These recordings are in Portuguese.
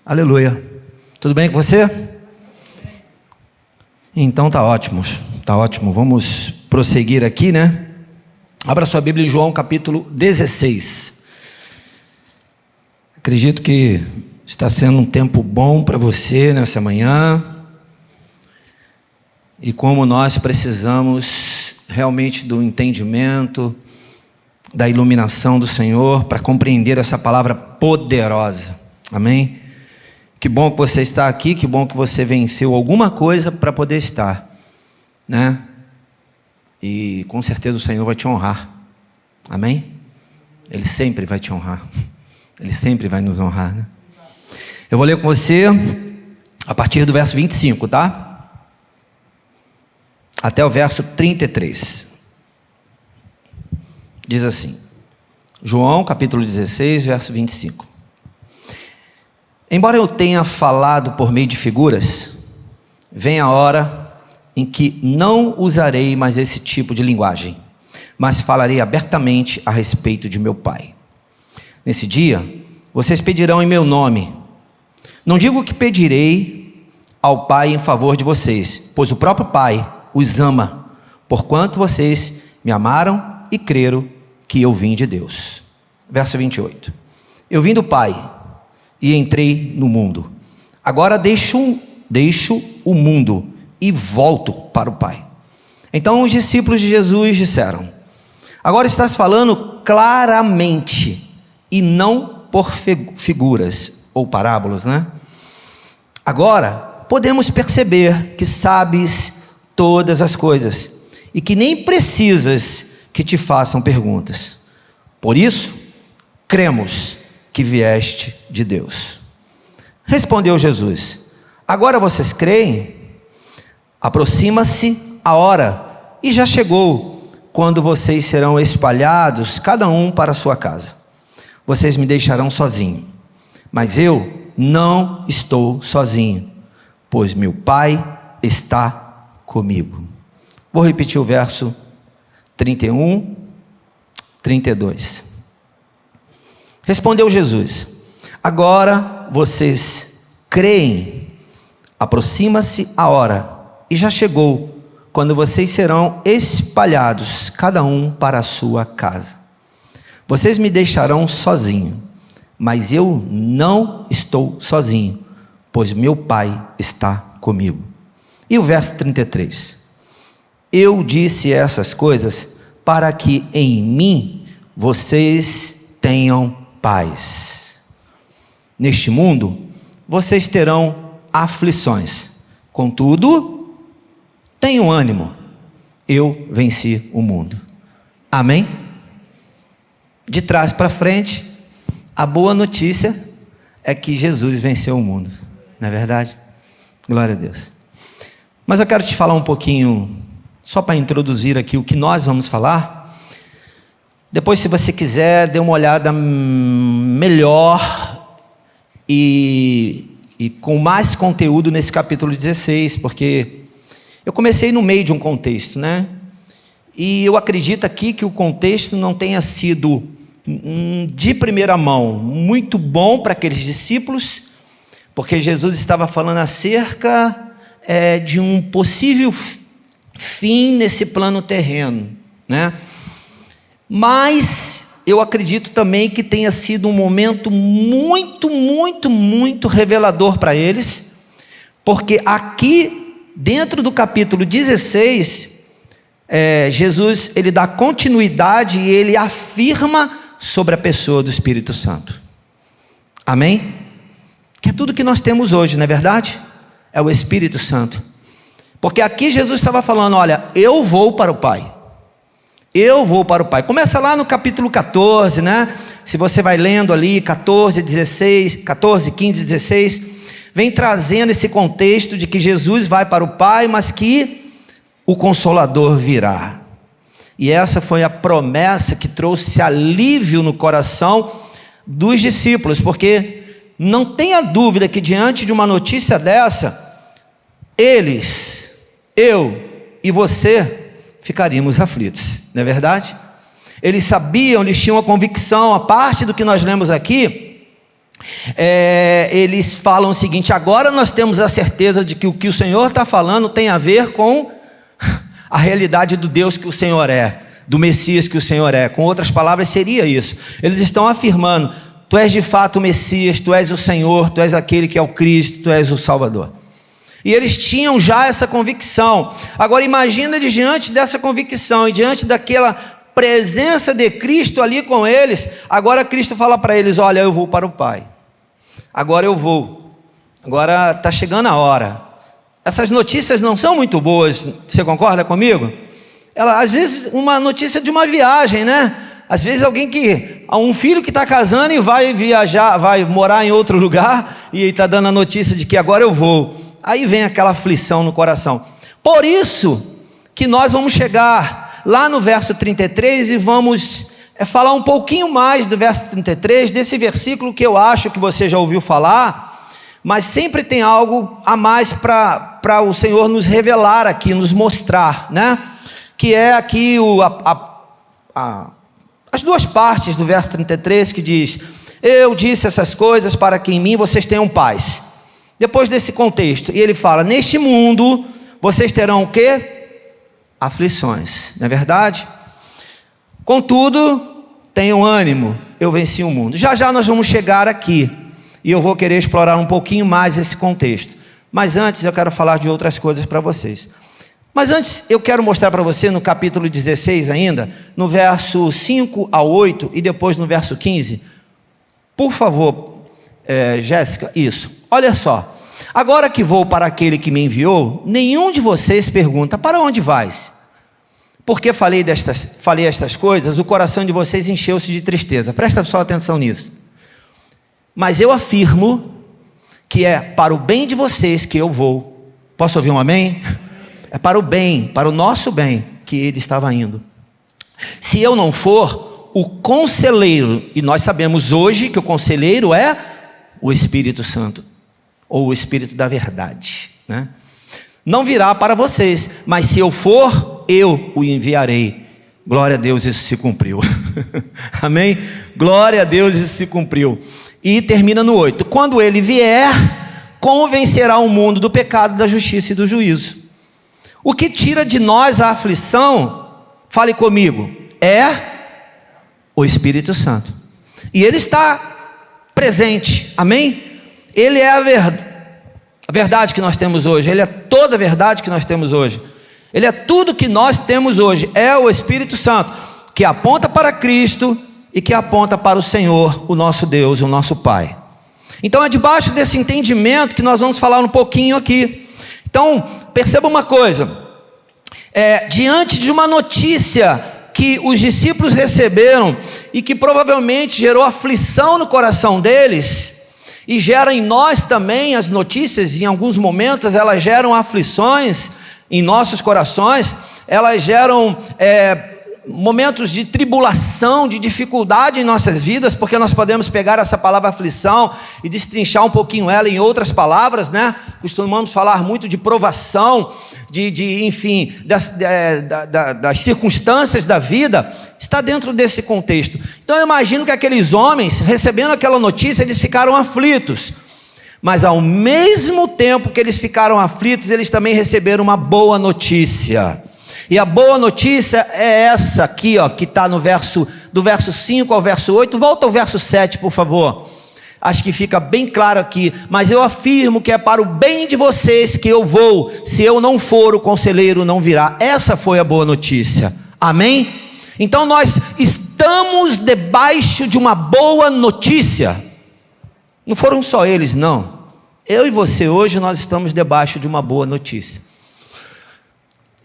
Aleluia. Tudo bem com você? Então tá ótimo. Tá ótimo. Vamos prosseguir aqui, né? Abra sua Bíblia em João capítulo 16. Acredito que está sendo um tempo bom para você nessa manhã. E como nós precisamos realmente do entendimento, da iluminação do Senhor para compreender essa palavra poderosa. Amém? Que bom que você está aqui, que bom que você venceu alguma coisa para poder estar, né? E com certeza o Senhor vai te honrar. Amém? Ele sempre vai te honrar. Ele sempre vai nos honrar, né? Eu vou ler com você a partir do verso 25, tá? Até o verso 33. Diz assim, João capítulo 16, verso 25. Embora eu tenha falado por meio de figuras, vem a hora em que não usarei mais esse tipo de linguagem, mas falarei abertamente a respeito de meu Pai. Nesse dia, vocês pedirão em meu nome. Não digo que pedirei ao Pai em favor de vocês, pois o próprio Pai os ama, porquanto vocês me amaram e creram que eu vim de Deus. Verso 28. Eu vim do Pai e entrei no mundo. Agora deixo o mundo e volto para o Pai. Então os discípulos de Jesus disseram: agora estás falando claramente e não por figuras ou parábolas, né? Agora podemos perceber que sabes todas as coisas e que nem precisas que te façam perguntas. Por isso, cremos que vieste de Deus. Respondeu Jesus: agora vocês creem? Aproxima-se a hora, e já chegou, quando vocês serão espalhados, cada um para a sua casa. Vocês me deixarão sozinho, mas eu não estou sozinho, pois meu Pai está comigo. Vou repetir o verso 31, 32. Respondeu Jesus: agora vocês creem? Aproxima-se a hora, e já chegou, quando vocês serão espalhados, cada um para a sua casa. Vocês me deixarão sozinho, mas eu não estou sozinho, pois meu Pai está comigo. E o verso 33. Eu disse essas coisas para que em mim vocês tenham paz. Neste mundo vocês terão aflições, contudo, tenham ânimo, eu venci o mundo. Amém? De trás para frente, a boa notícia é que Jesus venceu o mundo, não é verdade? Glória a Deus. Mas eu quero te falar um pouquinho, só para introduzir aqui o que nós vamos falar. Depois, se você quiser, dê uma olhada melhor e com mais conteúdo nesse capítulo 16, porque eu comecei no meio de um contexto, né? E eu acredito aqui que o contexto não tenha sido de primeira mão muito bom para aqueles discípulos, porque Jesus estava falando acerca de um possível fim nesse plano terreno, né? Mas eu acredito também que tenha sido um momento muito, muito, muito revelador para eles, porque aqui dentro do capítulo 16, Jesus ele dá continuidade e ele afirma sobre a pessoa do Espírito Santo. Amém? Que é tudo que nós temos hoje, não é verdade? É o Espírito Santo. Porque aqui Jesus estava falando: olha, eu vou para o Pai. Eu vou para o Pai. Começa lá no capítulo 14, né? Se você vai lendo ali 14, 15, 16, vem trazendo esse contexto de que Jesus vai para o Pai, mas que o Consolador virá. E essa foi a promessa que trouxe alívio no coração dos discípulos, porque não tenha dúvida que diante de uma notícia dessa, eles, eu e você, ficaríamos aflitos, não é verdade? Eles sabiam, eles tinham a convicção, a parte do que nós lemos aqui, eles falam o seguinte: agora nós temos a certeza de que o Senhor está falando tem a ver com a realidade do Deus que o Senhor é, do Messias que o Senhor é. Com outras palavras, seria isso. Eles estão afirmando: tu és de fato o Messias, tu és o Senhor, tu és aquele que é o Cristo, tu és o Salvador. E eles tinham já essa convicção. Agora imagina diante dessa convicção e diante daquela presença de Cristo ali com eles, agora Cristo fala para eles: olha, eu vou para o Pai, agora eu vou, agora está chegando a hora. Essas notícias não são muito boas, você concorda comigo? Às vezes uma notícia de uma viagem, né? Às vezes um filho que está casando e vai viajar, vai morar em outro lugar, e está dando a notícia de que agora eu vou. Aí vem aquela aflição no coração. Por isso que nós vamos chegar lá no verso 33 e vamos falar um pouquinho mais do verso 33, desse versículo que eu acho que você já ouviu falar, mas sempre tem algo a mais para o Senhor nos revelar aqui, nos mostrar, né? Que é aqui as duas partes do verso 33 que diz: eu disse essas coisas para que em mim vocês tenham paz. Depois desse contexto, e ele fala: neste mundo vocês terão o quê? Aflições, não é verdade? Contudo, tenham ânimo, eu venci o mundo. Já já nós vamos chegar aqui, e eu vou querer explorar um pouquinho mais esse contexto. Mas antes eu quero falar de outras coisas para vocês. Mas antes eu quero mostrar para você no capítulo 16 ainda, no verso 5 a 8 e depois no verso 15. Por favor, Jéssica, isso. Olha só. Agora que vou para aquele que me enviou, nenhum de vocês pergunta: para onde vais? Porque falei estas coisas, o coração de vocês encheu-se de tristeza. Presta só atenção nisso. Mas eu afirmo que é para o bem de vocês que eu vou. Posso ouvir um amém? É para o bem, para o nosso bem que ele estava indo. Se eu não for, o conselheiro, e nós sabemos hoje que o conselheiro é o Espírito Santo, ou o Espírito da verdade, né? Não virá para vocês, mas se eu for, eu o enviarei. Glória a Deus, isso se cumpriu. Amém? Glória a Deus, isso se cumpriu. E termina no 8: quando ele vier, convencerá o mundo do pecado, da justiça e do juízo. O que tira de nós a aflição, fale comigo, é o Espírito Santo. E ele está presente, amém? Ele é a verdade que nós temos hoje. Ele é toda a verdade que nós temos hoje. Ele é tudo que nós temos hoje. É o Espírito Santo, que aponta para Cristo e que aponta para o Senhor, o nosso Deus, o nosso Pai. Então é debaixo desse entendimento que nós vamos falar um pouquinho aqui. Então, perceba uma coisa. Diante de uma notícia que os discípulos receberam e que provavelmente gerou aflição no coração deles, e gera em nós também as notícias, em alguns momentos elas geram aflições em nossos corações, elas geram momentos de tribulação, de dificuldade em nossas vidas, porque nós podemos pegar essa palavra aflição e destrinchar um pouquinho ela em outras palavras, né? Costumamos falar muito de provação, enfim, das circunstâncias da vida. Está dentro desse contexto. Então eu imagino que aqueles homens, recebendo aquela notícia, eles ficaram aflitos. Mas ao mesmo tempo que eles ficaram aflitos, eles também receberam uma boa notícia. E a boa notícia é essa aqui, ó, que está no do verso 5 ao verso 8. Volta ao verso 7, por favor. Acho que fica bem claro aqui. Mas eu afirmo que é para o bem de vocês que eu vou. Se eu não for, o conselheiro não virá. Essa foi a boa notícia. Amém? Então nós estamos debaixo de uma boa notícia. Não foram só eles, não. Eu e você hoje nós estamos debaixo de uma boa notícia.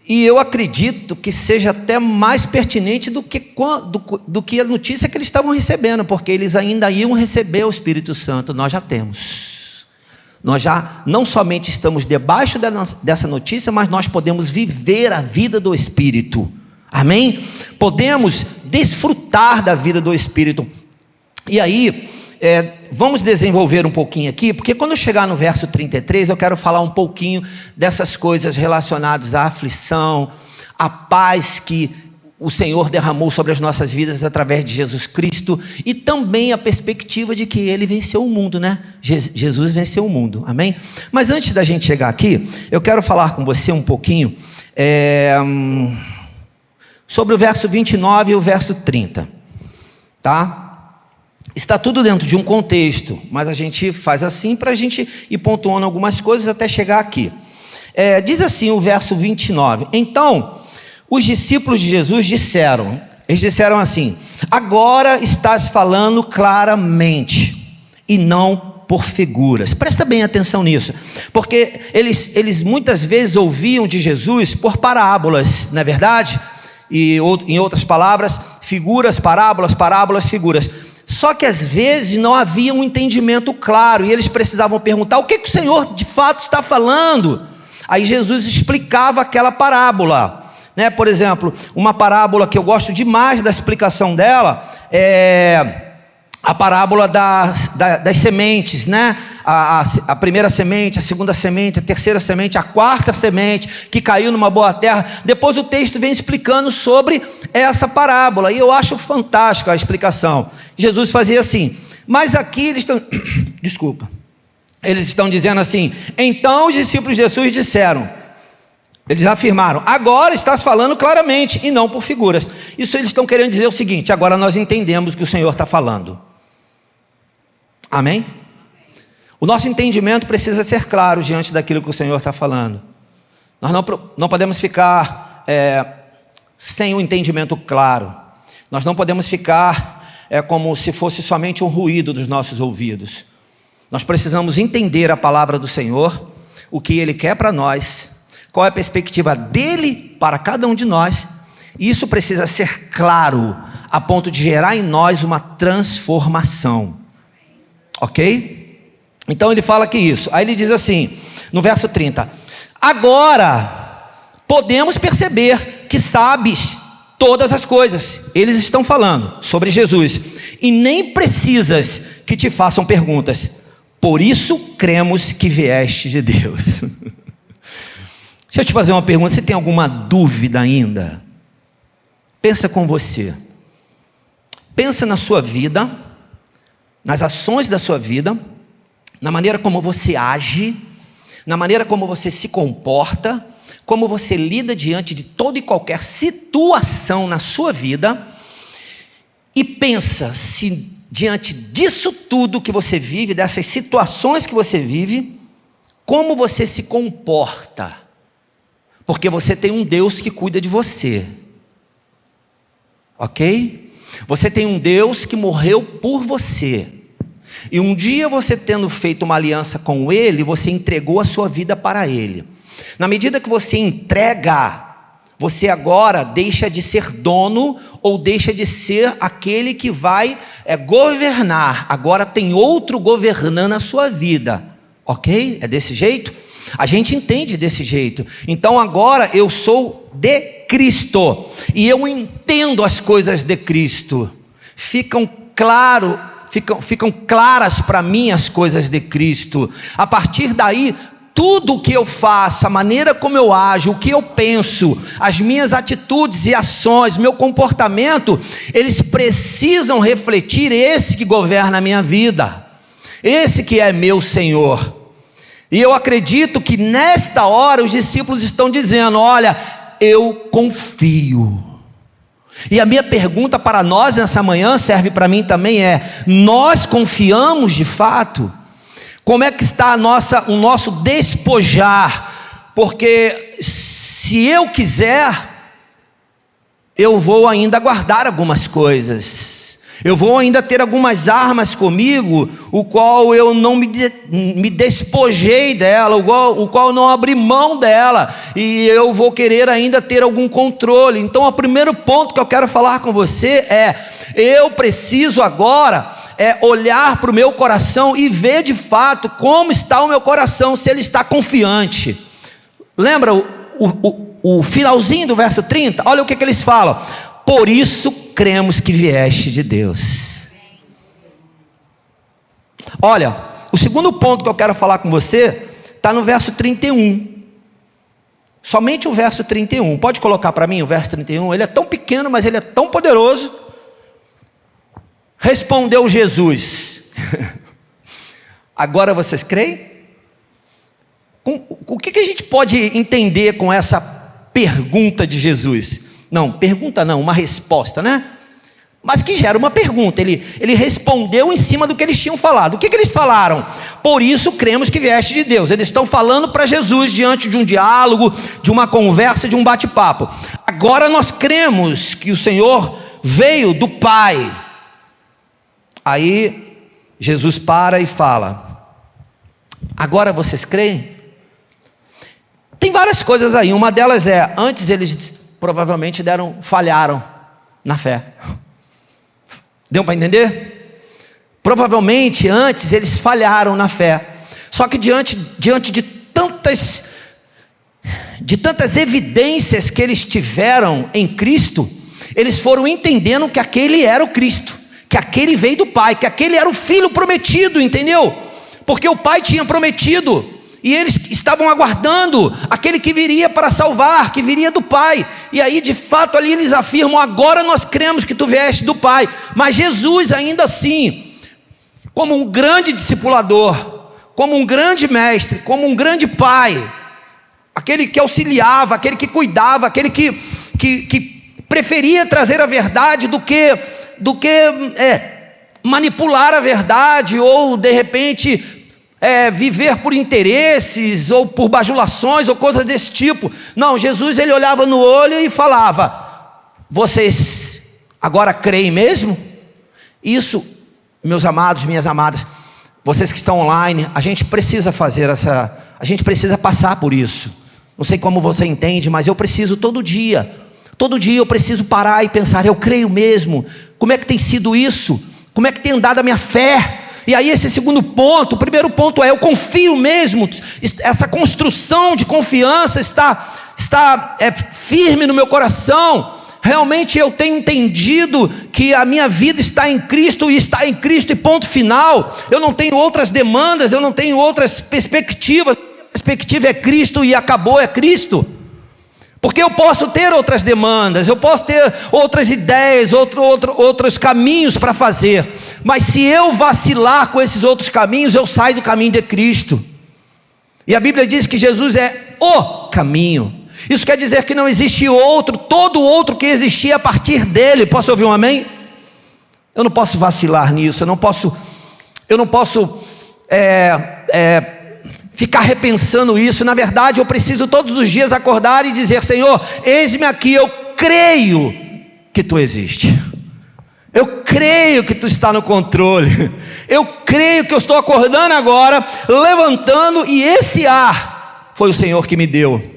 E eu acredito que seja até mais pertinente do que a notícia que eles estavam recebendo, porque eles ainda iam receber o Espírito Santo. Nós já temos. Nós já não somente estamos debaixo dessa notícia, mas nós podemos viver a vida do Espírito. Amém? Podemos desfrutar da vida do Espírito. E aí, vamos desenvolver um pouquinho aqui, porque quando eu chegar no verso 33, eu quero falar um pouquinho dessas coisas relacionadas à aflição, à paz que o Senhor derramou sobre as nossas vidas através de Jesus Cristo, e também a perspectiva de que Ele venceu o mundo, né? Jesus venceu o mundo, amém? Mas antes da gente chegar aqui, eu quero falar com você um pouquinho sobre o verso 29 e o verso 30, tá? Está tudo dentro de um contexto, mas a gente faz assim para a gente ir pontuando algumas coisas até chegar aqui. Diz assim o verso 29, então os discípulos de Jesus eles disseram assim: agora estás falando claramente e não por figuras. Presta bem atenção nisso, porque eles muitas vezes ouviam de Jesus por parábolas, não é verdade? E em outras palavras, figuras, parábolas, figuras. Só que às vezes não havia um entendimento claro, e eles precisavam perguntar: o que o Senhor de fato está falando? Aí Jesus explicava aquela parábola, né? Por exemplo, uma parábola que eu gosto demais da explicação dela é a parábola das sementes, né? A primeira semente, a segunda semente, a terceira semente, a quarta semente que caiu numa boa terra. Depois o texto vem explicando sobre essa parábola, e eu acho fantástica a explicação. Jesus fazia assim, mas aqui eles estão eles estão dizendo assim: então os discípulos de Jesus disseram, eles afirmaram, agora estás falando claramente e não por figuras. Isso eles estão querendo dizer o seguinte: agora nós entendemos o que o Senhor está falando. Amém? O nosso entendimento precisa ser claro diante daquilo que o Senhor está falando. Nós não podemos ficar sem o entendimento claro. Nós não podemos ficar como se fosse somente um ruído dos nossos ouvidos. Nós precisamos entender a palavra do Senhor, o que Ele quer para nós, qual é a perspectiva dEle para cada um de nós, e isso precisa ser claro, a ponto de gerar em nós uma transformação. Ok? Então ele fala que isso. Aí ele diz assim, no verso 30, agora podemos perceber que sabes todas as coisas. Eles estão falando sobre Jesus, e nem precisas que te façam perguntas, por isso cremos que vieste de Deus. Deixa eu te fazer uma pergunta: você tem alguma dúvida ainda? Pensa com você, pensa na sua vida, nas ações da sua vida, na maneira como você age, na maneira como você se comporta, como você lida diante de toda e qualquer situação na sua vida, e pensa se diante disso tudo que você vive, dessas situações que você vive, como você se comporta, porque você tem um Deus que cuida de você, ok? Você tem um Deus que morreu por você, e um dia você tendo feito uma aliança com Ele, você entregou a sua vida para Ele. Na medida que você entrega, você agora deixa de ser dono, ou deixa de ser aquele que vai governar. Agora tem outro governando a sua vida, ok? É desse jeito? A gente entende desse jeito. Então agora eu sou de Cristo, e eu entendo as coisas de Cristo. Ficam claras para mim as coisas de Cristo. A partir daí, tudo o que eu faço, a maneira como eu ajo, o que eu penso, as minhas atitudes e ações, meu comportamento, eles precisam refletir esse que governa a minha vida, esse que é meu Senhor. E eu acredito que nesta hora os discípulos estão dizendo: olha, eu confio. E a minha pergunta para nós nessa manhã, serve para mim também, nós confiamos de fato? Como é que está o nosso despojar? Porque se eu quiser, eu vou ainda guardar algumas coisas, eu vou ainda ter algumas armas comigo, o qual eu não me despojei dela, o qual eu não abri mão dela, e eu vou querer ainda ter algum controle. Então o primeiro ponto que eu quero falar com você eu preciso agora olhar para o meu coração e ver de fato como está o meu coração, se ele está confiante. Lembra o finalzinho do verso 30? Olha o que eles falam: por isso cremos que vieste de Deus. Olha, o segundo ponto que eu quero falar com você está no verso 31. Somente o verso 31. Pode colocar para mim o verso 31? Ele é tão pequeno, mas ele é tão poderoso. Respondeu Jesus: agora vocês creem? O que a gente pode entender com essa pergunta de Jesus? Não, pergunta não, uma resposta, né? Mas que gera uma pergunta. Ele respondeu em cima do que eles tinham falado. O que eles falaram? Por isso cremos que vieste de Deus. Eles estão falando para Jesus diante de um diálogo, de uma conversa, de um bate-papo. Agora nós cremos que o Senhor veio do Pai. Aí Jesus para e fala: agora vocês creem? Tem várias coisas aí. Uma delas é, antes eles provavelmente falharam na fé. Deu para entender? Provavelmente antes eles falharam na fé. Só que diante de tantas evidências que eles tiveram em Cristo, eles foram entendendo que aquele era o Cristo, que aquele veio do Pai, que aquele era o Filho prometido, entendeu? Porque o Pai tinha prometido, e eles estavam aguardando aquele que viria para salvar, que viria do Pai. E aí de fato ali eles afirmam: agora nós cremos que tu vieste do Pai. Mas Jesus ainda assim, como um grande discipulador, como um grande mestre, como um grande pai, aquele que auxiliava, aquele que cuidava, aquele que preferia trazer a verdade do que manipular a verdade, ou de repente viver por interesses, ou por bajulações, ou coisas desse tipo. Não, Jesus ele olhava no olho e falava: vocês agora creem mesmo? Isso, meus amados, minhas amadas, vocês que estão online, a gente precisa a gente precisa passar por isso. Não sei como você entende, mas eu preciso todo dia eu preciso parar e pensar: eu creio mesmo? Como é que tem sido isso? Como é que tem andado a minha fé? E aí esse segundo ponto, o primeiro ponto é: eu confio mesmo? Essa construção de confiança está firme no meu coração? Realmente eu tenho entendido que a minha vida está em Cristo, e está em Cristo e ponto final. Eu não tenho outras demandas, eu não tenho outras perspectivas. A perspectiva é Cristo e acabou, é Cristo. Porque eu posso ter outras demandas, eu posso ter outras ideias, outros caminhos para fazer, mas se eu vacilar com esses outros caminhos, eu saio do caminho de Cristo. E a Bíblia diz que Jesus é o caminho. Isso quer dizer que não existe outro, todo outro que existia a partir dele. Posso ouvir um amém? Eu não posso vacilar nisso, eu não posso ficar repensando isso. Na verdade eu preciso todos os dias acordar e dizer: Senhor, eis-me aqui, eu creio que tu existe, eu creio que tu está no controle, eu creio que eu estou acordando agora, levantando, e esse ar foi o Senhor que me deu.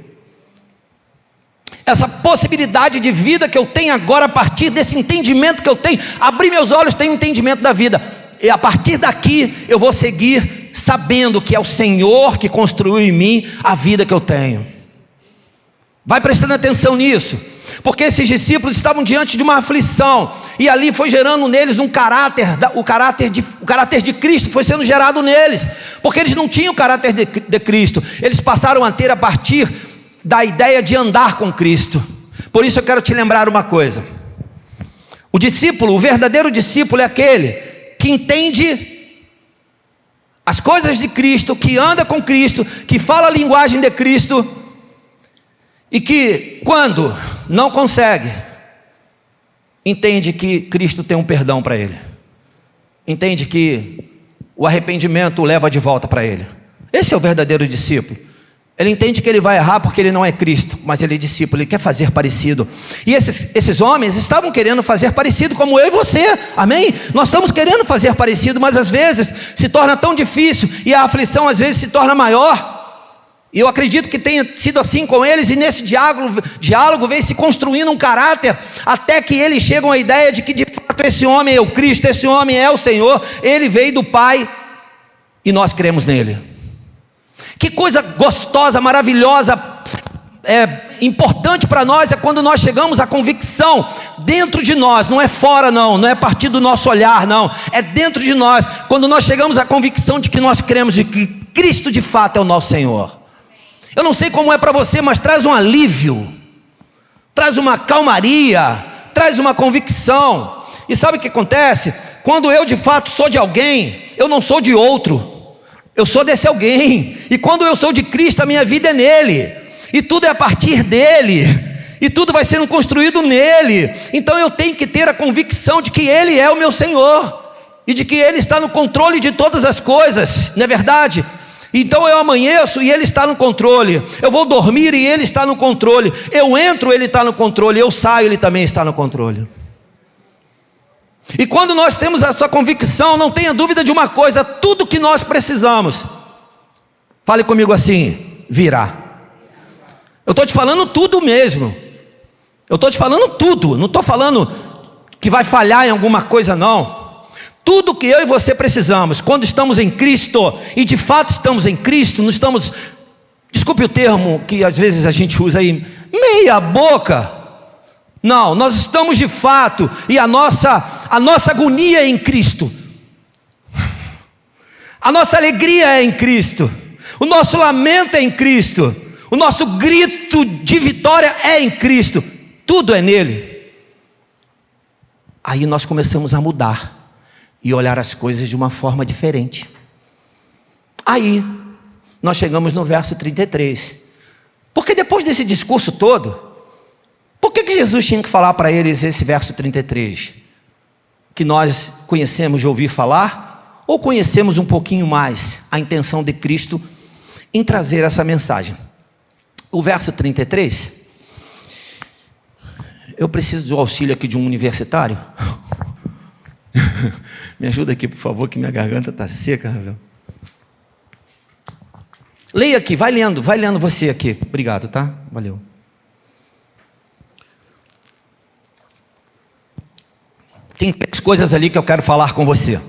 Essa possibilidade de vida que eu tenho agora, a partir desse entendimento que eu tenho, abrir meus olhos, tenho entendimento da vida, e a partir daqui eu vou seguir sabendo que é o Senhor que construiu em mim a vida que eu tenho. Vai prestando atenção nisso, porque esses discípulos estavam diante de uma aflição, e ali foi gerando neles o caráter de Cristo foi sendo gerado neles, porque eles não tinham o caráter de Cristo, eles passaram a ter a partir da ideia de andar com Cristo. Por isso eu quero te lembrar uma coisa: o discípulo, o verdadeiro discípulo é aquele que entende as coisas de Cristo, que anda com Cristo, que fala a linguagem de Cristo, e que quando não consegue, entende que Cristo tem um perdão para ele, entende que o arrependimento o leva de volta para ele. Esse é o verdadeiro discípulo. Ele entende que ele vai errar porque ele não é Cristo, mas ele é discípulo, ele quer fazer parecido. E esses homens estavam querendo fazer parecido, como eu e você, amém? Nós estamos querendo fazer parecido, mas às vezes se torna tão difícil, e a aflição às vezes se torna maior. E eu acredito que tenha sido assim com eles, e nesse diálogo vem se construindo um caráter, até que eles chegam à ideia de que de fato esse homem é o Cristo, esse homem é o Senhor, ele veio do Pai, e nós cremos nele. Que coisa gostosa, maravilhosa, importante para nós é quando nós chegamos à convicção dentro de nós, não é fora não é a partir do nosso olhar não, é dentro de nós, quando nós chegamos à convicção de que nós cremos de que Cristo de fato é o nosso Senhor. Eu não sei como é para você, mas traz um alívio, traz uma calmaria, traz uma convicção. E sabe o que acontece? Quando eu de fato sou de alguém, eu não sou de outro, eu sou desse alguém. E quando eu sou de Cristo, a minha vida é nele, e tudo é a partir dele, e tudo vai sendo construído nele. Então eu tenho que ter a convicção de que ele é o meu Senhor, e de que ele está no controle de todas as coisas, não é verdade? Então eu amanheço e ele está no controle, eu vou dormir e ele está no controle, eu entro, ele está no controle, eu saio, ele também está no controle. E quando nós temos essa convicção, não tenha dúvida de uma coisa: tudo que nós precisamos, fale comigo assim, virá. Eu estou te falando tudo mesmo, eu estou te falando tudo, não estou falando que vai falhar em alguma coisa não. Tudo que eu e você precisamos, quando estamos em Cristo, e de fato estamos em Cristo, não estamos, desculpe o termo que às vezes a gente usa aí, meia boca. Não, nós estamos de fato, e a nossa agonia é em Cristo, a nossa alegria é em Cristo, o nosso lamento é em Cristo, o nosso grito de vitória é em Cristo, tudo é nele. Aí nós começamos a mudar e olhar as coisas de uma forma diferente. Aí nós chegamos no verso 33, porque depois desse discurso todo, por que Jesus tinha que falar para eles esse verso 33? Que nós conhecemos de ouvir falar, ou conhecemos um pouquinho mais a intenção de Cristo em trazer essa mensagem? O verso 33, eu preciso do auxílio aqui de um universitário. Me ajuda aqui, por favor, que minha garganta está seca, Ravel. Leia aqui, vai lendo você aqui. Obrigado, tá? Valeu. Tem 3 coisas ali que eu quero falar com você,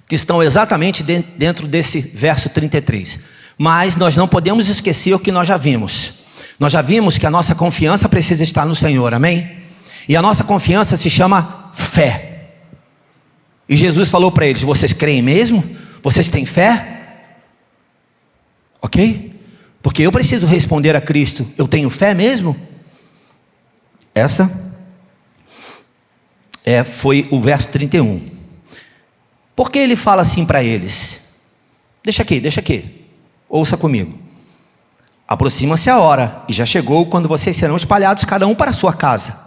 que estão exatamente dentro desse verso 33. Mas nós não podemos esquecer o que nós já vimos. Nós já vimos que a nossa confiança precisa estar no Senhor, amém? E a nossa confiança se chama fé. E Jesus falou para eles: vocês creem mesmo? Vocês têm fé? Ok? Porque eu preciso responder a Cristo: eu tenho fé mesmo? Essa foi o verso 31. Por que ele fala assim para eles? Deixa aqui, ouça comigo. Aproxima-se a hora, e já chegou, quando vocês serão espalhados, cada um para a sua casa.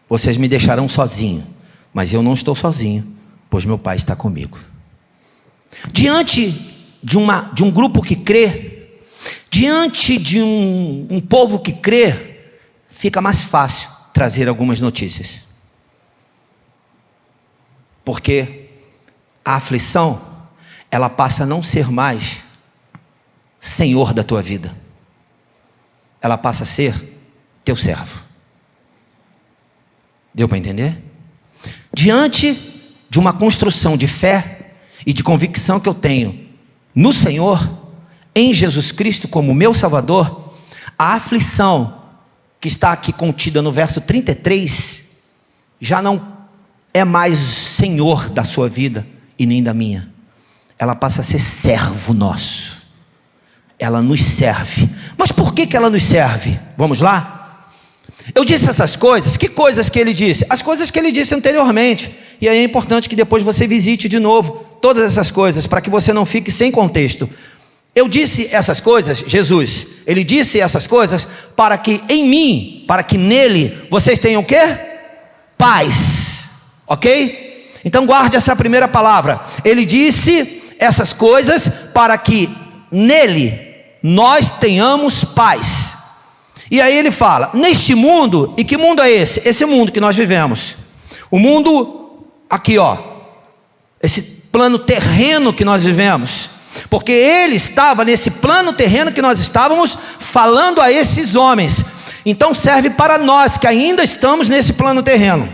Vocês me deixarão sozinho, mas eu não estou sozinho, pois meu Pai está comigo. Diante de um grupo que crê, diante de um povo que crê, fica mais fácil trazer algumas notícias. Porque a aflição, ela passa a não ser mais senhor da tua vida, ela passa a ser teu servo. Deu para entender? Diante de uma construção de fé e de convicção que eu tenho no Senhor, em Jesus Cristo como meu Salvador, a aflição que está aqui contida no verso 33 já não é mais senhor da sua vida e nem da minha. Ela passa a ser servo nosso. Ela nos serve. Mas por que ela nos serve? Vamos lá? Eu disse essas coisas. Que coisas que ele disse? As coisas que ele disse anteriormente. E aí é importante que depois você visite de novo todas essas coisas, para que você não fique sem contexto. Eu disse essas coisas, Jesus, ele disse essas coisas para que em mim, para que nele, vocês tenham o quê? Paz. Ok? Então guarde essa primeira palavra. Ele disse essas coisas para que nele nós tenhamos paz. E aí ele fala, neste mundo, e que mundo é esse? Esse mundo que nós vivemos. O mundo, aqui ó, esse plano terreno que nós vivemos. Porque ele estava nesse plano terreno que nós estávamos falando a esses homens. Então serve para nós que ainda estamos nesse plano terreno.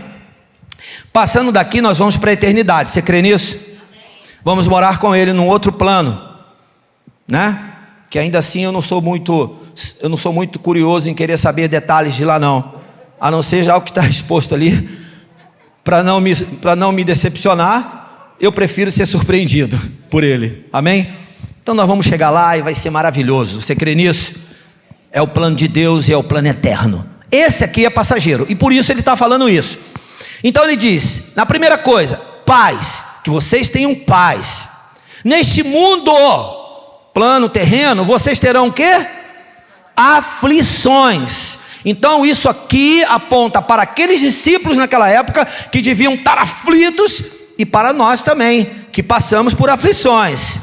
Passando daqui nós vamos para a eternidade, você crê nisso? Vamos morar com ele num outro plano, né? Que ainda assim eu não sou muito curioso em querer saber detalhes de lá não, a não ser já o que está exposto ali, para não me decepcionar. Eu prefiro ser surpreendido por ele, amém? Então nós vamos chegar lá e vai ser maravilhoso. Você crê nisso? É o plano de Deus e é o plano eterno. Esse aqui é passageiro, e por isso ele está falando isso. Então ele diz, na primeira coisa, paz, que vocês tenham paz. Neste mundo, plano terreno, vocês terão o quê? Aflições. Então isso aqui aponta para aqueles discípulos naquela época que deviam estar aflitos, e para nós também, que passamos por aflições.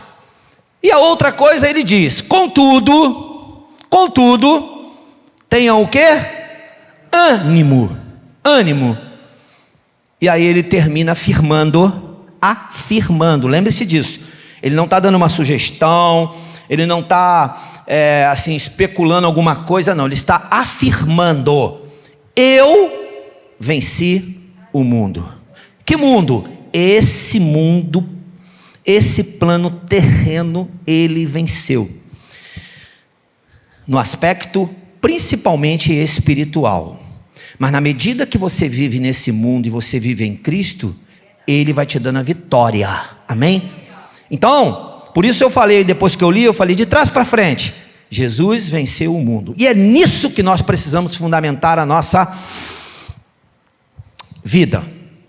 E a outra coisa ele diz, contudo, tenham o quê? Ânimo. E aí ele termina afirmando, lembre-se disso. Ele não está dando uma sugestão, ele não está assim, especulando alguma coisa, não. Ele está afirmando, eu venci o mundo. Que mundo? Esse mundo, esse plano terreno, ele venceu. No aspecto principalmente espiritual. Mas na medida que você vive nesse mundo e você vive em Cristo, Ele vai te dando a vitória. Amém? Então, por isso eu falei, depois que eu li, eu falei de trás para frente. Jesus venceu o mundo. E é nisso que nós precisamos fundamentar a nossa vida.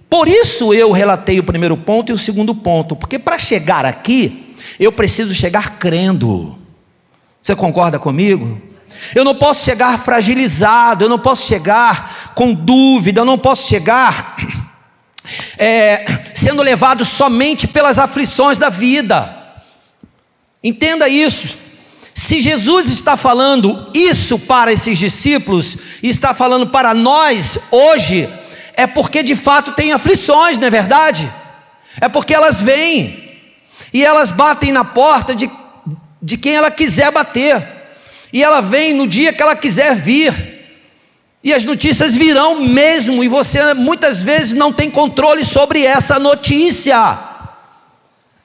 Por isso eu relatei o primeiro ponto e o segundo ponto. Porque para chegar aqui, eu preciso chegar crendo. Você concorda comigo? Eu não posso chegar fragilizado, eu não posso chegar com dúvida, eu não posso chegar sendo levado somente pelas aflições da vida. Entenda isso. Se Jesus está falando isso para esses discípulos, e está falando para nós hoje, é porque de fato tem aflições, não é verdade? É porque elas vêm, e elas batem na porta de quem ela quiser bater. E ela vem no dia que ela quiser vir, e as notícias virão mesmo, e você muitas vezes não tem controle sobre essa notícia.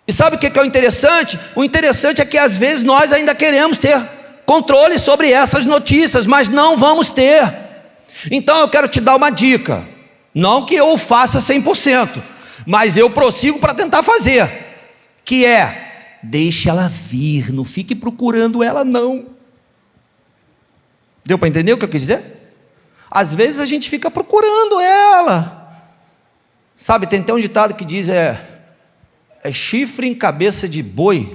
E sabe o que é o interessante? O interessante é que às vezes nós ainda queremos ter controle sobre essas notícias, mas não vamos ter. Então eu quero te dar uma dica, não que eu faça 100%, mas eu prossigo para tentar fazer, que é, deixe ela vir, não fique procurando ela não. Deu para entender o que eu quis dizer? Às vezes a gente fica procurando ela. Sabe, tem até um ditado que diz, é chifre em cabeça de boi,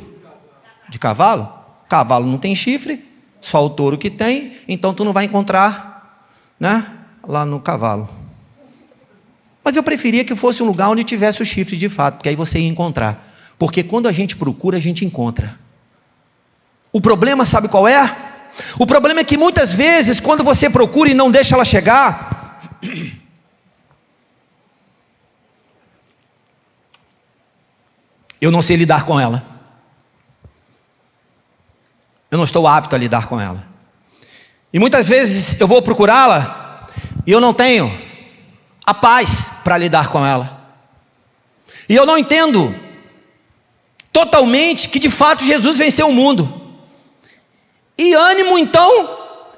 de cavalo. Cavalo não tem chifre, só o touro que tem, então tu não vai encontrar, né, lá no cavalo. Mas eu preferia que fosse um lugar onde tivesse o chifre de fato, porque aí você ia encontrar. Porque quando a gente procura, a gente encontra. O problema, sabe qual é? O problema é que muitas vezes, quando você procura e não deixa ela chegar, eu não sei lidar com ela. Eu não estou apto a lidar com ela. E muitas vezes eu vou procurá-la e eu não tenho a paz para lidar com ela. E eu não entendo totalmente que de fato Jesus venceu o mundo. E ânimo então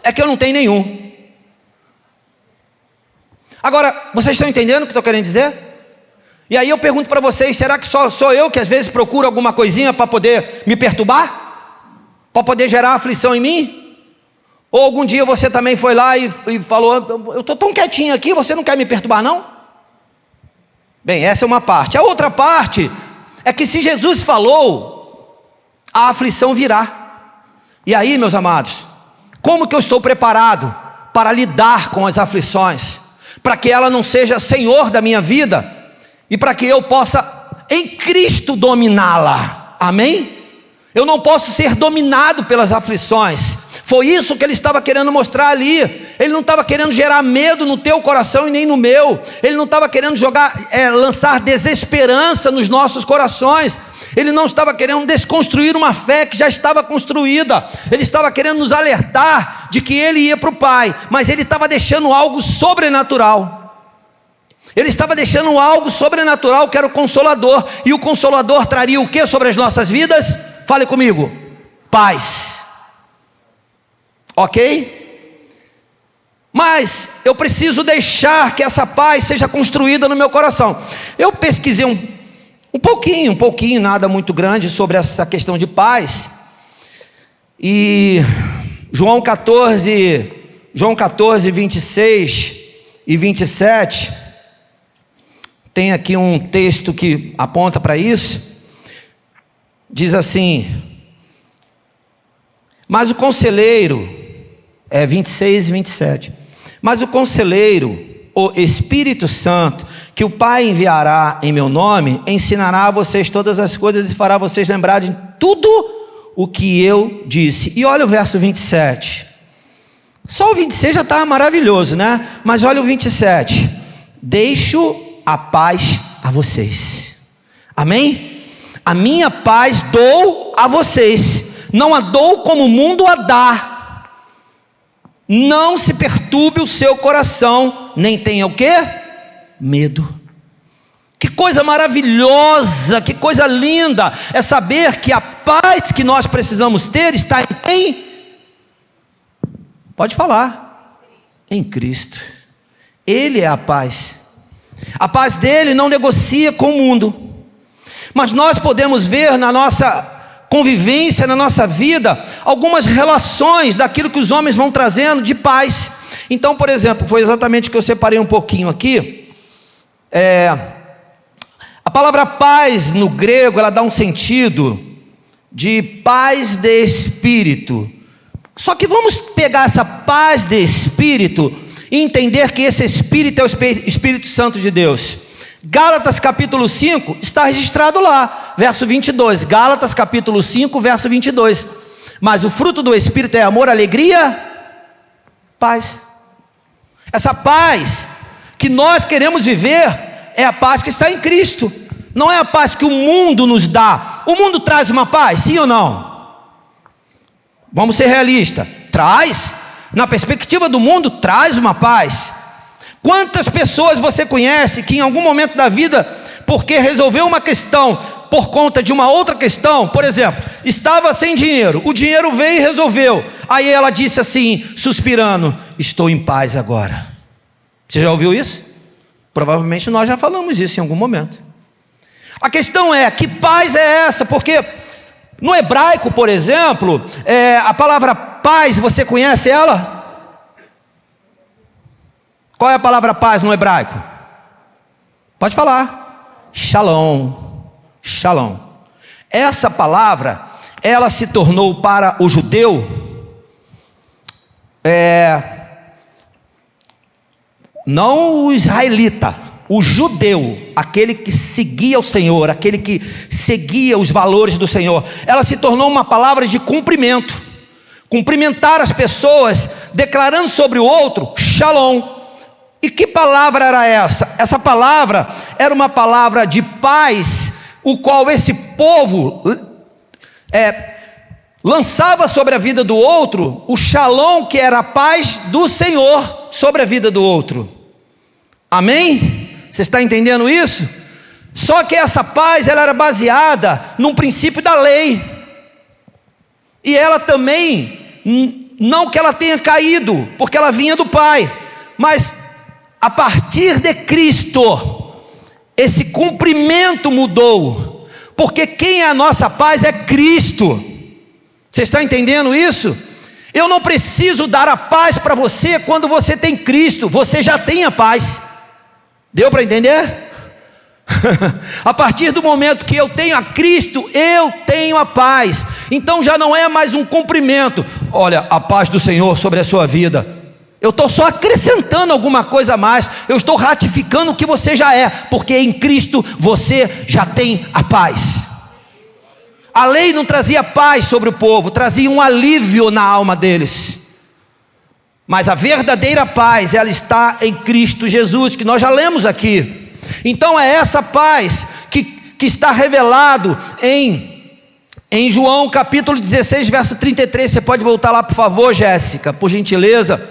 é que eu não tenho nenhum. Agora, vocês estão entendendo o que eu estou querendo dizer? E aí eu pergunto para vocês, será que só sou eu que às vezes procuro alguma coisinha para poder me perturbar? Para poder gerar aflição em mim? Ou algum dia você também foi lá e falou, eu estou tão quietinho aqui, você não quer me perturbar não? Bem, essa é uma parte. A outra parte é que se Jesus falou, a aflição virá. E aí, meus amados, como que eu estou preparado para lidar com as aflições? Para que ela não seja senhor da minha vida, e para que eu possa, em Cristo, dominá-la. Amém? Eu não posso ser dominado pelas aflições. Foi isso que ele estava querendo mostrar ali. Ele não estava querendo gerar medo no teu coração e nem no meu. Ele não estava querendo lançar desesperança nos nossos corações. Ele não estava querendo desconstruir uma fé que já estava construída. Ele estava querendo nos alertar de que ele ia para o Pai, mas ele estava deixando algo sobrenatural. Ele estava deixando algo sobrenatural, que era o Consolador. E o Consolador traria o que sobre as nossas vidas? Fale comigo: paz. Ok? Mas eu preciso deixar que essa paz seja construída no meu coração. Eu pesquisei Um pouquinho, nada muito grande sobre essa questão de paz. E João 14, 26 e 27, tem aqui um texto que aponta para isso. Diz assim: mas o conselheiro, 26 e 27, mas o conselheiro, o Espírito Santo, que o Pai enviará em meu nome, ensinará a vocês todas as coisas e fará vocês lembrarem tudo o que eu disse. E olha o verso 27. Só o 26 já está maravilhoso, né? Mas olha o 27. Deixo a paz a vocês. Amém? A minha paz dou a vocês. Não a dou como o mundo a dá. Não se perturbe o seu coração, nem tenha o quê? Medo. Que coisa maravilhosa, que coisa linda é saber que a paz que nós precisamos ter está em quem? Pode falar. Em Cristo. Ele é a paz. A paz dele não negocia com o mundo. Mas nós podemos ver na nossa convivência, na nossa vida, algumas relações daquilo que os homens vão trazendo de paz. Então, por exemplo, foi exatamente o que eu separei um pouquinho aqui. A palavra paz no grego, ela dá um sentido de paz de espírito. Só que vamos pegar essa paz de espírito e entender que esse espírito é o Espírito Santo de Deus. Gálatas capítulo 5 está registrado lá, verso 22. Gálatas capítulo 5, verso 22. Mas o fruto do Espírito é amor, alegria, paz. Essa paz que nós queremos viver é a paz que está em Cristo. Não é a paz que o mundo nos dá. O mundo traz uma paz, sim ou não? Vamos ser realistas. Traz. Na perspectiva do mundo, traz uma paz. Quantas pessoas você conhece que em algum momento da vida, porque resolveu uma questão por conta de uma outra questão, por exemplo, estava sem dinheiro, o dinheiro veio e resolveu. Aí ela disse assim, suspirando: estou em paz agora. Você já ouviu isso? Provavelmente nós já falamos isso em algum momento. A questão é, que paz é essa? Porque no hebraico, por exemplo, a palavra paz, você conhece ela? Qual é a palavra paz no hebraico? Pode falar. Shalom. Shalom. Essa palavra, ela se tornou para o judeu, não o israelita, o judeu, aquele que seguia o Senhor, aquele que seguia os valores do Senhor, ela se tornou uma palavra de cumprimento. Cumprimentar as pessoas, declarando sobre o outro, shalom. E que palavra era essa? Essa palavra era uma palavra de paz, o qual esse povo lançava sobre a vida do outro, o shalom, que era a paz do Senhor sobre a vida do outro. Amém? Você está entendendo isso? Só que essa paz, ela era baseada num princípio da lei. E ela também, não que ela tenha caído, porque ela vinha do Pai, mas a partir de Cristo, esse cumprimento mudou, porque quem é a nossa paz é Cristo. Você está entendendo isso? Eu não preciso dar a paz para você quando você tem Cristo, você já tem a paz. Deu para entender? A partir do momento que eu tenho a Cristo, eu tenho a paz. Então já não é mais um cumprimento. Olha, a paz do Senhor sobre a sua vida. Eu estou só acrescentando alguma coisa a mais. Eu estou ratificando o que você já é, porque em Cristo você já tem a paz. A lei não trazia paz sobre o povo, trazia um alívio na alma deles. Mas a verdadeira paz, ela está em Cristo Jesus, que nós já lemos aqui. Então é essa paz que está revelado em João capítulo 16, verso 33. Você pode voltar lá, por favor, Jéssica, por gentileza.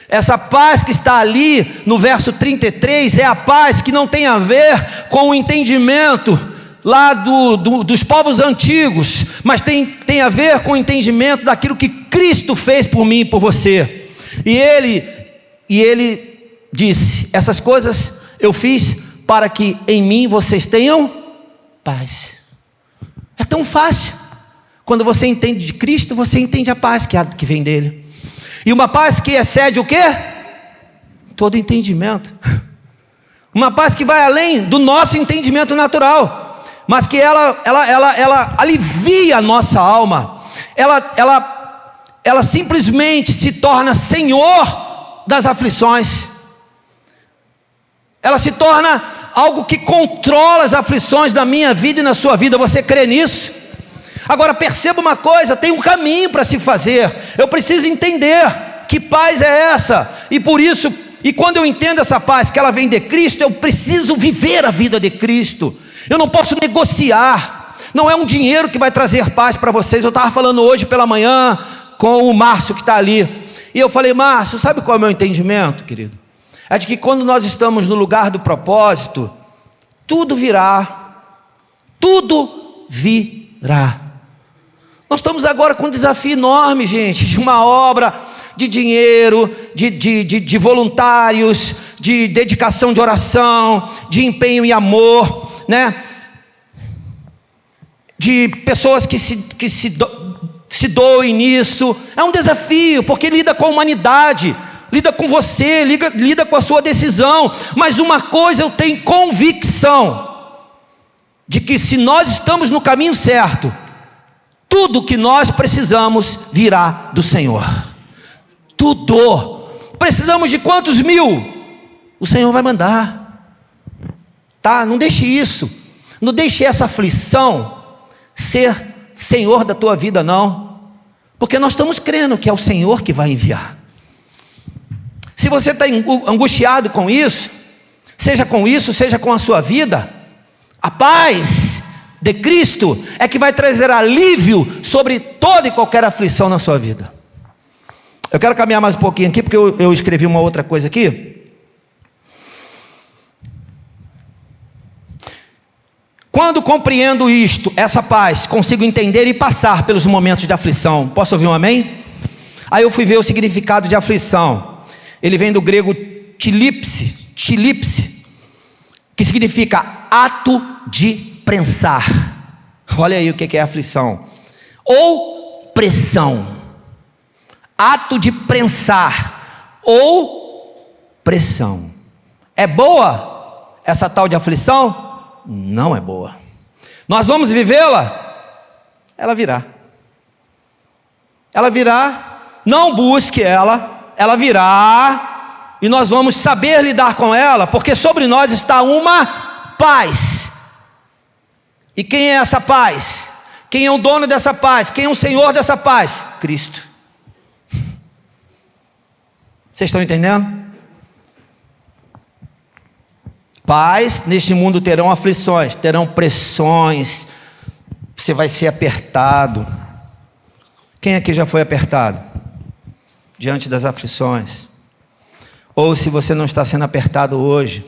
Essa paz que está ali no verso 33 é a paz que não tem a ver com o entendimento lá dos povos antigos, mas tem a ver com o entendimento daquilo que Cristo fez por mim e por você. E ele disse: essas coisas eu fiz para que em mim vocês tenham paz. É tão fácil. Quando você entende de Cristo, você entende a paz que vem dele. E uma paz que excede o quê? Todo entendimento. Uma paz que vai além do nosso entendimento natural, mas que ela alivia a nossa alma. Ela simplesmente se torna senhor das aflições. Ela se torna algo que controla as aflições da minha vida e na sua vida. Você crê nisso? Agora perceba uma coisa, tem um caminho para se fazer. Eu preciso entender que paz é essa. E por isso, e quando eu entendo essa paz, que ela vem de Cristo, eu preciso viver a vida de Cristo. Eu não posso negociar. Não é um dinheiro que vai trazer paz para vocês. Eu estava falando hoje pela manhã com o Márcio que está ali. E eu falei: Márcio, sabe qual é o meu entendimento, querido? É de que quando nós estamos no lugar do propósito, tudo virá. Tudo virá. Nós estamos agora com um desafio enorme, gente, de uma obra, de dinheiro, de voluntários, de dedicação de oração, de empenho e amor, né? De pessoas que se doem nisso. É um desafio, porque lida com a humanidade, lida com você, lida com a sua decisão. Mas uma coisa eu tenho convicção, de que se nós estamos no caminho certo, tudo que nós precisamos virá do Senhor. Tudo. Precisamos de quantos mil? O Senhor vai mandar. Tá? Não deixe isso. Não deixe essa aflição ser Senhor da tua vida, não. Porque nós estamos crendo que é o Senhor que vai enviar. Se você está angustiado com isso, seja com a sua vida, a paz de Cristo é que vai trazer alívio sobre toda e qualquer aflição na sua vida. Eu quero caminhar mais um pouquinho aqui, porque eu escrevi uma outra coisa aqui. Quando compreendo isto, essa paz, consigo entender e passar pelos momentos de aflição. Posso ouvir um amém? Aí eu fui ver o significado de aflição. Ele vem do grego tilipse, que significa ato de prensar. Olha aí o que é aflição. Ou pressão. Ato de prensar. Ou pressão. É boa essa tal de aflição? Não é boa. Nós vamos vivê-la? Ela virá. Ela virá. Não busque ela. Ela virá. E nós vamos saber lidar com ela, porque sobre nós está uma paz. E quem é essa paz? Quem é o dono dessa paz? Quem é o Senhor dessa paz? Cristo. Vocês estão entendendo? Paz, neste mundo terão aflições, terão pressões, você vai ser apertado. Quem aqui já foi apertado? Diante das aflições. Ou se você não está sendo apertado hoje,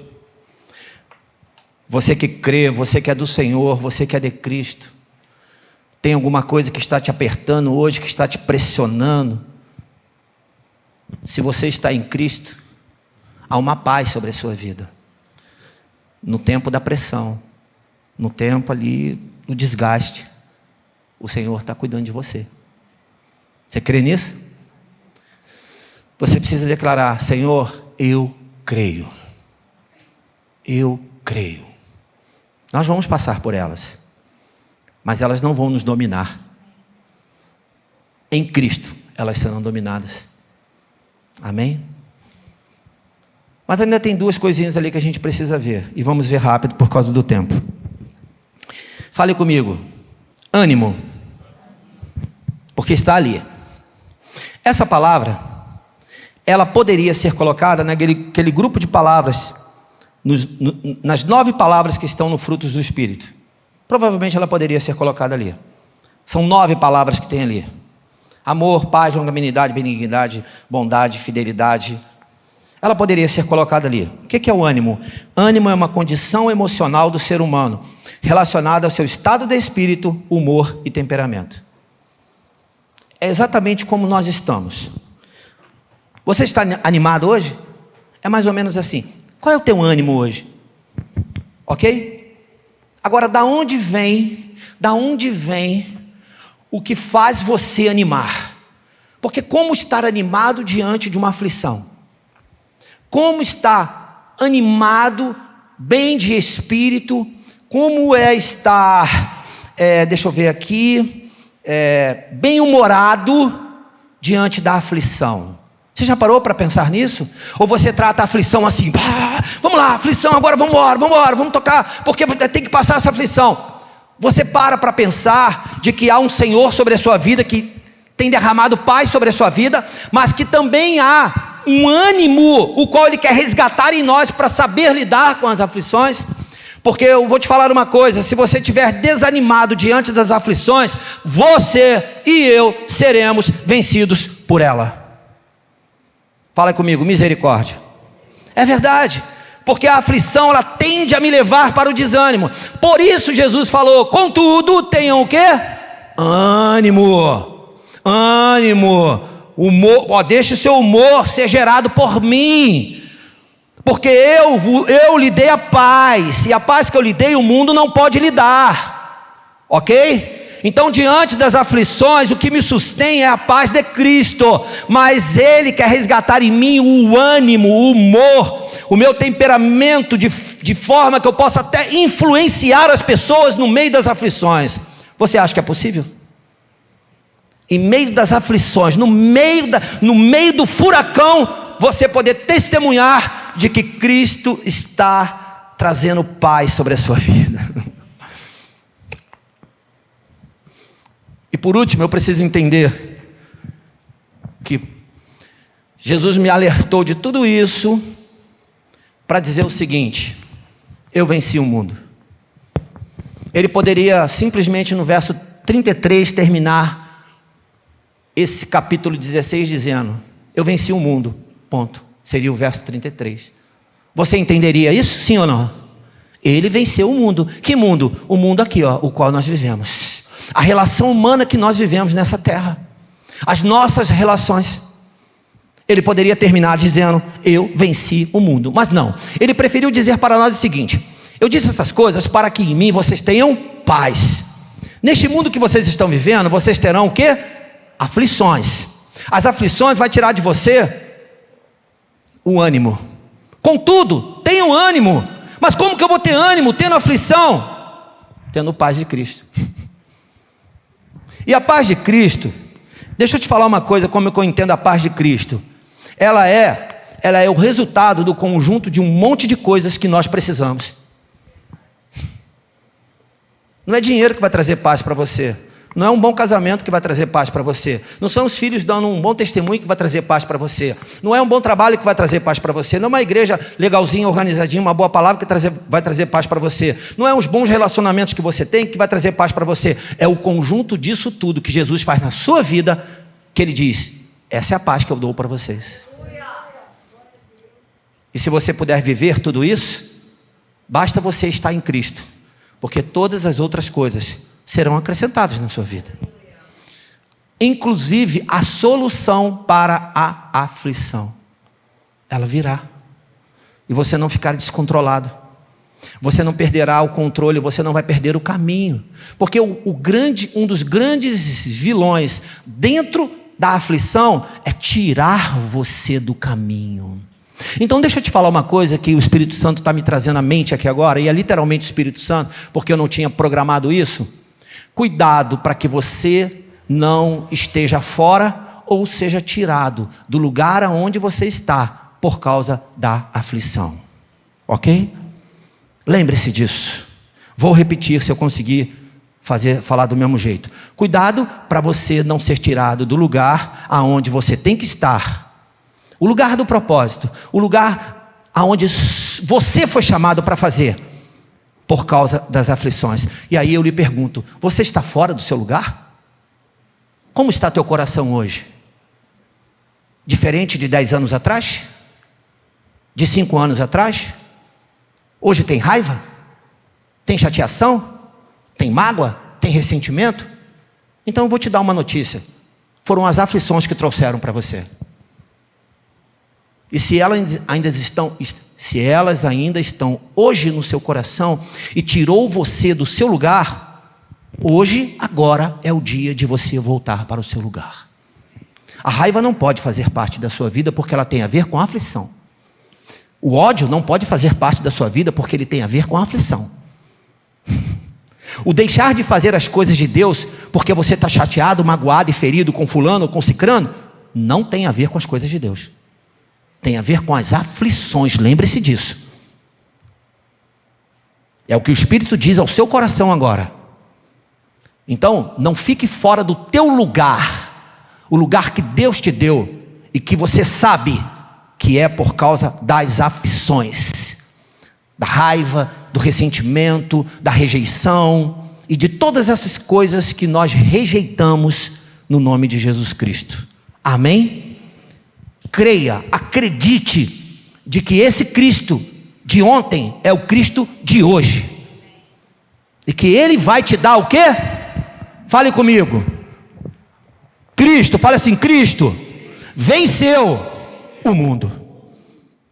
você que crê, você que é do Senhor, você que é de Cristo, tem alguma coisa que está te apertando hoje, que está te pressionando. Se você está em Cristo, há uma paz sobre a sua vida. No tempo da pressão, no tempo ali do desgaste, o Senhor está cuidando de você. Você crê nisso? Você precisa declarar: Senhor, eu creio. Eu creio. Nós vamos passar por elas, mas elas não vão nos dominar. Em Cristo, elas serão dominadas. Amém? Mas ainda tem duas coisinhas ali que a gente precisa ver, e vamos ver rápido por causa do tempo. Fale comigo. Ânimo. Porque está ali. Essa palavra, ela poderia ser colocada naquele grupo de palavras, nas 9 palavras que estão no Frutos do Espírito. Provavelmente ela poderia ser colocada ali. São 9 palavras que tem ali: amor, paz, longanimidade, benignidade, bondade, fidelidade. Ela poderia ser colocada ali. O que é o ânimo? Ânimo é uma condição emocional do ser humano, relacionada ao seu estado de espírito, humor e temperamento. É exatamente como nós estamos. Você está animado hoje? É mais ou menos assim. Qual é o teu ânimo hoje? Ok? Agora, da onde vem o que faz você animar? Porque como estar animado diante de uma aflição? Como estar animado, bem de espírito? Como é estar, deixa eu ver aqui, bem-humorado diante da aflição? Você já parou para pensar nisso? Ou você trata a aflição assim, vamos lá, aflição, agora vamos embora, vamos tocar, porque tem que passar essa aflição. Você para pensar de que há um Senhor sobre a sua vida, que tem derramado paz sobre a sua vida, mas que também há um ânimo, o qual Ele quer resgatar em nós para saber lidar com as aflições. Porque eu vou te falar uma coisa: se você estiver desanimado diante das aflições, você e eu seremos vencidos por ela. Fala comigo, misericórdia. É verdade, porque a aflição ela tende a me levar para o desânimo. Por isso Jesus falou: contudo, tenham o quê? Ânimo, humor, deixe o seu humor ser gerado por mim, porque eu lhe dei a paz, e a paz que eu lhe dei o mundo não pode lhe dar, ok? Então, diante das aflições, o que me sustém é a paz de Cristo, mas Ele quer resgatar em mim o ânimo, o humor, o meu temperamento, de forma que eu possa até influenciar as pessoas no meio das aflições. Você acha que é possível? Em meio das aflições, no meio do furacão, você poder testemunhar de que Cristo está trazendo paz sobre a sua vida. E por último, eu preciso entender que Jesus me alertou de tudo isso para dizer o seguinte: eu venci o mundo. Ele poderia simplesmente no verso 33 terminar esse capítulo 16 dizendo: eu venci o mundo, ponto. Seria o verso 33. Você entenderia isso? Sim ou não? Ele venceu o mundo. Que mundo? O mundo aqui, o qual nós vivemos. A relação humana que nós vivemos nessa terra. As nossas relações. Ele poderia terminar dizendo: eu venci o mundo. Mas não. Ele preferiu dizer para nós o seguinte: eu disse essas coisas para que em mim vocês tenham paz. Neste mundo que vocês estão vivendo, vocês terão o quê? Aflições. As aflições vai tirar de você o ânimo. Contudo, tenham ânimo. Mas como que eu vou ter ânimo tendo aflição? Tendo paz de Cristo. E a paz de Cristo, deixa eu te falar uma coisa, como eu entendo a paz de Cristo. Ela é o resultado do conjunto de um monte de coisas que nós precisamos. Não é dinheiro que vai trazer paz para você. Não é um bom casamento que vai trazer paz para você. Não são os filhos dando um bom testemunho que vai trazer paz para você. Não é um bom trabalho que vai trazer paz para você. Não é uma igreja legalzinha, organizadinha, uma boa palavra que vai trazer paz para você. Não é uns bons relacionamentos que você tem que vai trazer paz para você. É o conjunto disso tudo que Jesus faz na sua vida, que Ele diz: essa é a paz que eu dou para vocês. E se você puder viver tudo isso, basta você estar em Cristo, porque todas as outras coisas serão acrescentadas na sua vida, inclusive a solução para a aflição. Ela virá, e você não ficar descontrolado, você não perderá o controle, você não vai perder o caminho, porque um dos grandes vilões dentro da aflição é tirar você do caminho. Então deixa eu te falar uma coisa que o Espírito Santo está me trazendo à mente aqui agora, e é literalmente o Espírito Santo, porque eu não tinha programado isso. Cuidado para que você não esteja fora ou seja tirado do lugar aonde você está por causa da aflição, ok? Lembre-se disso. Vou repetir se eu conseguir falar do mesmo jeito. Cuidado para você não ser tirado do lugar aonde você tem que estar, o lugar do propósito, o lugar aonde você foi chamado para fazer, por causa das aflições. E aí eu lhe pergunto: você está fora do seu lugar? Como está teu coração hoje? Diferente de 10 anos atrás? De 5 anos atrás? Hoje tem raiva? Tem chateação? Tem mágoa? Tem ressentimento? Então eu vou te dar uma notícia: foram as aflições que trouxeram para você. E se se elas ainda estão hoje no seu coração e tirou você do seu lugar, hoje, agora é o dia de você voltar para o seu lugar. A raiva não pode fazer parte da sua vida porque ela tem a ver com a aflição. O ódio não pode fazer parte da sua vida porque ele tem a ver com a aflição. O deixar de fazer as coisas de Deus porque você está chateado, magoado e ferido com fulano ou com cicrano, não tem a ver com as coisas de Deus. Tem a ver com as aflições, lembre-se disso. É o que o Espírito diz ao seu coração agora. Então, não fique fora do teu lugar, o lugar que Deus te deu e que você sabe que é por causa das aflições, da raiva, do ressentimento, da rejeição e de todas essas coisas que nós rejeitamos no nome de Jesus Cristo. Amém? Creia, acredite de que esse Cristo de ontem é o Cristo de hoje. E que Ele vai te dar o quê? Fale comigo. Cristo, fale assim, Cristo venceu o mundo.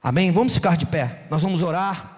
Amém? Vamos ficar de pé, nós vamos orar.